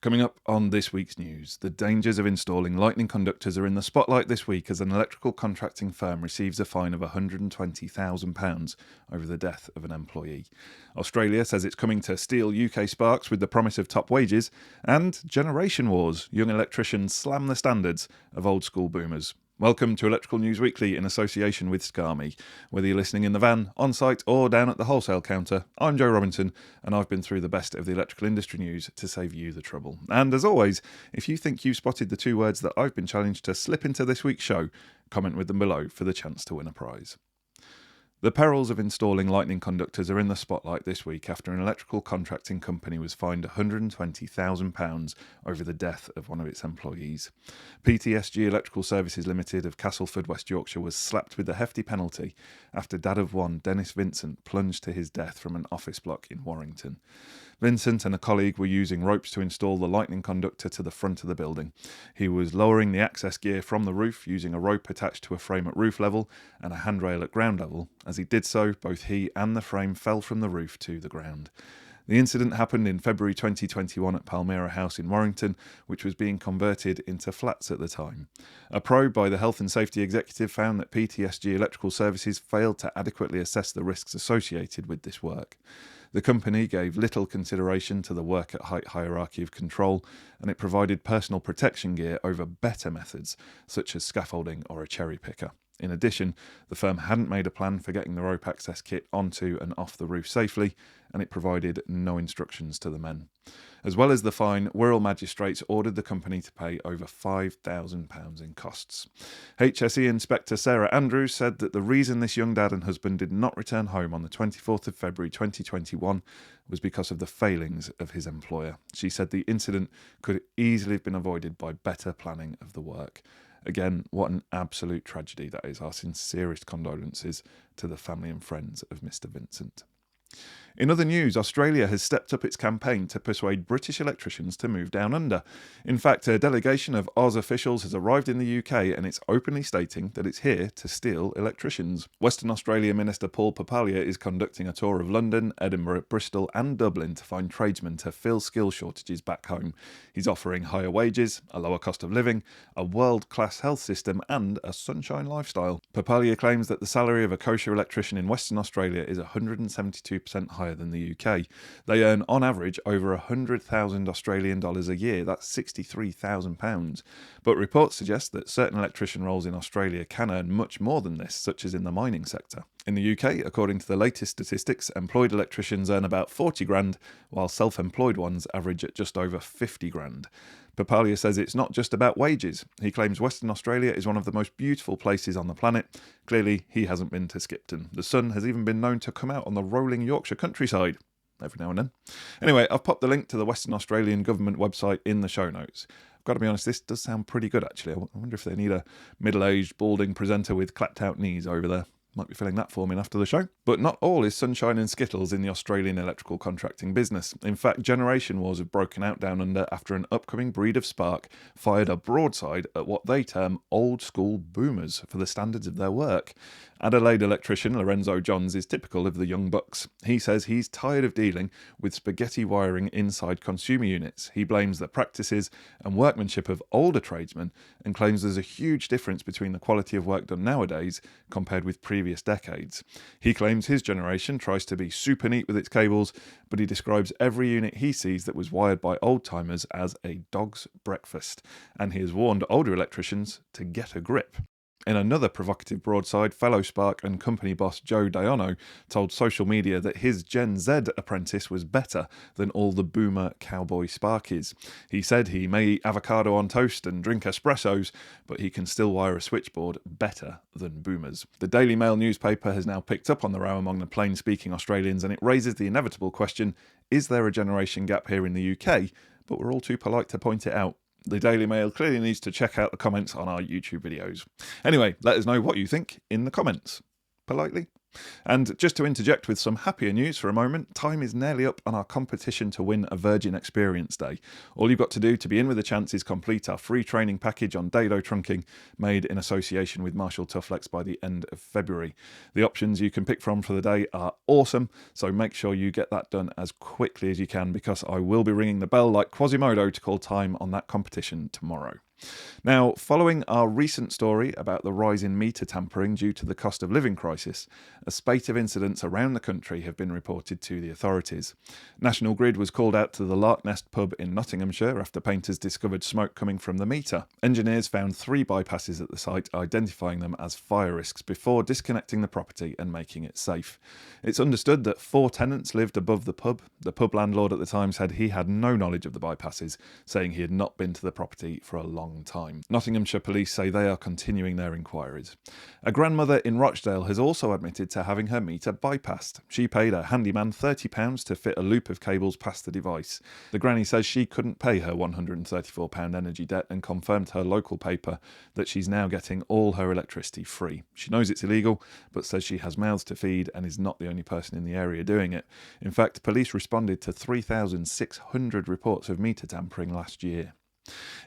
Coming up on this week's news, the dangers of installing lightning conductors are in the spotlight this week as an electrical contracting firm receives a fine of £120,000 over the death of an employee. Australia says it's coming to steal UK sparks with the promise of top wages, and generation wars. Young electricians slam the standards of old school boomers. Welcome to Electrical News Weekly in association with Scame. Whether you're listening in the van, on site or down at the wholesale counter, I'm Joe Robinson and I've been through the best of the electrical industry news to save you the trouble. And as always, if you think you've spotted the two words that I've been challenged to slip into this week's show, comment with them below for the chance to win a prize. The perils of installing lightning conductors are in the spotlight this week after an electrical contracting company was fined £120,000 over the death of one of its employees. PTSG Electrical Services Limited of Castleford, West Yorkshire was slapped with a hefty penalty after dad of one, Dennis Vincent, plunged to his death from an office block in Warrington. Vincent and a colleague were using ropes to install the lightning conductor to the front of the building. He was lowering the access gear from the roof using a rope attached to a frame at roof level and a handrail at ground level. As he did so, both he and the frame fell from the roof to the ground. The incident happened in February 2021 at Palmyra House in Warrington, which was being converted into flats at the time. A probe by the Health and Safety Executive found that PTSG Electrical Services failed to adequately assess the risks associated with this work. The company gave little consideration to the work at height hierarchy of control, and it provided personal protection gear over better methods, such as scaffolding or a cherry picker. In addition, the firm hadn't made a plan for getting the rope access kit onto and off the roof safely, and it provided no instructions to the men. As well as the fine, Wirral magistrates ordered the company to pay over £5,000 in costs. HSE Inspector Sarah Andrews said that the reason this young dad and husband did not return home on the 24th of February 2021 was because of the failings of his employer. She said the incident could easily have been avoided by better planning of the work. Again, what an absolute tragedy that is. Our sincerest condolences to the family and friends of Mr. Vincent. In other news, Australia has stepped up its campaign to persuade British electricians to move down under. In fact, a delegation of Oz officials has arrived in the UK and it's openly stating that it's here to steal electricians. Western Australia Minister Paul Papalia is conducting a tour of London, Edinburgh, Bristol and Dublin to find tradesmen to fill skill shortages back home. He's offering higher wages, a lower cost of living, a world-class health system and a sunshine lifestyle. Papalia claims that the salary of a kosher electrician in Western Australia is 172% higher than the UK. They earn on average over 100,000 Australian dollars a year, that's £63,000. But reports suggest that certain electrician roles in Australia can earn much more than this, such as in the mining sector. In the UK, according to the latest statistics, employed electricians earn about 40 grand, while self-employed ones average at just over 50 grand. Papalia says it's not just about wages. He claims Western Australia is one of the most beautiful places on the planet. Clearly, he hasn't been to Skipton. The sun has even been known to come out on the rolling Yorkshire countryside every now and then. Anyway, I've popped the link to the Western Australian government website in the show notes. I've got to be honest, this does sound pretty good actually. I wonder if they need a middle-aged, balding presenter with clapped-out knees over there. Might be filling that for me after the show. But not all is sunshine and skittles in the Australian electrical contracting business. In fact, generation wars have broken out down under after an upcoming breed of spark fired a broadside at what they term old school boomers for the standards of their work. Adelaide electrician Lorenzo Johns is typical of the young bucks. He says he's tired of dealing with spaghetti wiring inside consumer units. He blames the practices and workmanship of older tradesmen and claims there's a huge difference between the quality of work done nowadays compared with previous decades. He claims his generation tries to be super neat with its cables, but he describes every unit he sees that was wired by old-timers as a dog's breakfast, and he has warned older electricians to get a grip. In another provocative broadside, fellow Spark and company boss Joe Diono told social media that his Gen Z apprentice was better than all the boomer cowboy Sparkies. He said he may eat avocado on toast and drink espressos, but he can still wire a switchboard better than boomers. The Daily Mail newspaper has now picked up on the row among the plain-speaking Australians, and it raises the inevitable question, is there a generation gap here in the UK? But we're all too polite to point it out. The Daily Mail clearly needs to check out the comments on our YouTube videos. Anyway, let us know what you think in the comments. Politely. And just to interject with some happier news for a moment, time is nearly up on our competition to win a Virgin Experience Day. All you've got to do to be in with a chance is complete our free training package on dado trunking, made in association with Marshall Toughlex by the end of February. The options you can pick from for the day are awesome, so make sure you get that done as quickly as you can, because I will be ringing the bell like Quasimodo to call time on that competition tomorrow. Now, following our recent story about the rise in meter tampering due to the cost of living crisis, a spate of incidents around the country have been reported to the authorities. National Grid was called out to the Lark Nest pub in Nottinghamshire after painters discovered smoke coming from the meter. Engineers found 3 bypasses at the site, identifying them as fire risks before disconnecting the property and making it safe. It's understood that 4 tenants lived above the pub. The pub landlord at the time said he had no knowledge of the bypasses, saying he had not been to the property for a long time. Nottinghamshire police say they are continuing their inquiries. A grandmother in Rochdale has also admitted to having her meter bypassed. She paid a handyman £30 to fit a loop of cables past the device. The granny says she couldn't pay her £134 energy debt and confirmed to her local paper that she's now getting all her electricity free. She knows it's illegal, but says she has mouths to feed and is not the only person in the area doing it. In fact, police responded to 3,600 reports of meter tampering last year.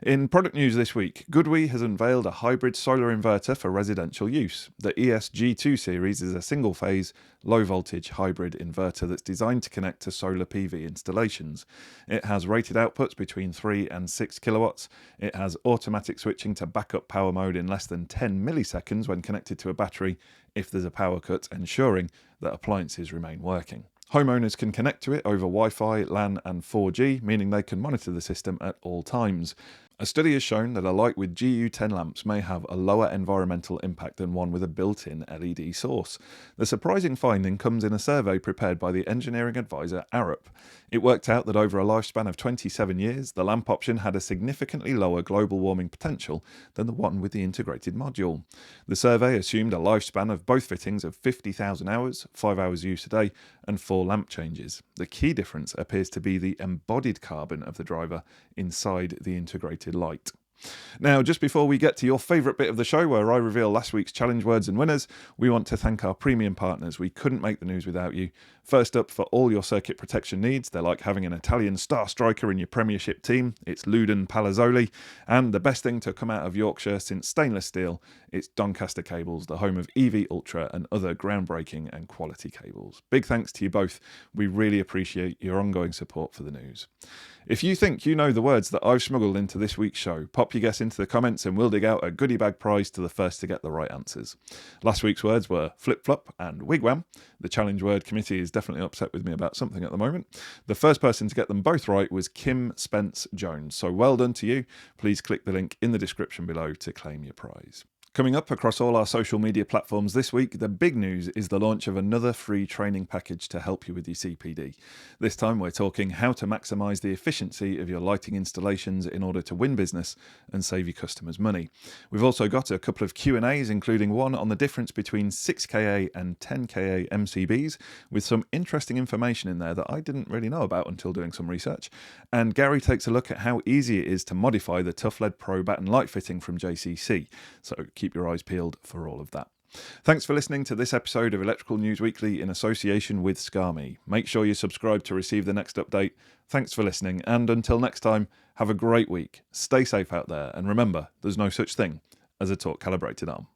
In product news this week, Goodwe has unveiled a hybrid solar inverter for residential use. The ESG2 series is a single-phase, low-voltage hybrid inverter that's designed to connect to solar PV installations. It has rated outputs between 3 and 6 kilowatts. It has automatic switching to backup power mode in less than 10 milliseconds when connected to a battery if there's a power cut, ensuring that appliances remain working. Homeowners can connect to it over Wi-Fi, LAN and 4G, meaning they can monitor the system at all times. A study has shown that a light with GU10 lamps may have a lower environmental impact than one with a built-in LED source. The surprising finding comes in a survey prepared by the engineering advisor Arup. It worked out that over a lifespan of 27 years, the lamp option had a significantly lower global warming potential than the one with the integrated module. The survey assumed a lifespan of both fittings of 50,000 hours, 5 hours use a day, and 4 lamp changes. The key difference appears to be the embodied carbon of the driver inside the integrated light. Now, just before we get to your favourite bit of the show where I reveal last week's challenge words and winners, we want to thank our premium partners. We couldn't make the news without you. First up, for all your circuit protection needs, they're like having an Italian star striker in your Premiership team. It's Luden Palazzoli. And the best thing to come out of Yorkshire since stainless steel, it's Doncaster Cables, the home of EV Ultra and other groundbreaking and quality cables. Big thanks to you both. We really appreciate your ongoing support for the news. If you think you know the words that I've smuggled into this week's show, pop your guess into the comments and we'll dig out a goodie bag prize to the first to get the right answers. Last week's words were flip-flop and wigwam. The challenge word committee is definitely upset with me about something at the moment. The first person to get them both right was Kim Spence Jones. So well done to you. Please click the link in the description below to claim your prize. Coming up across all our social media platforms this week, the big news is the launch of another free training package to help you with your CPD. This time we're talking how to maximise the efficiency of your lighting installations in order to win business and save your customers money. We've also got a couple of Q&As, including one on the difference between 6KA and 10KA MCBs, with some interesting information in there that I didn't really know about until doing some research. And Gary takes a look at how easy it is to modify the Tough LED Pro batten light fitting from JCC. So keep your eyes peeled for all of that. Thanks for listening to this episode of Electrical News Weekly in association with Scame. Make sure you subscribe to receive the next update. Thanks for listening, and until next time, have a great week. Stay safe out there, and remember, there's no such thing as a torque calibrated arm.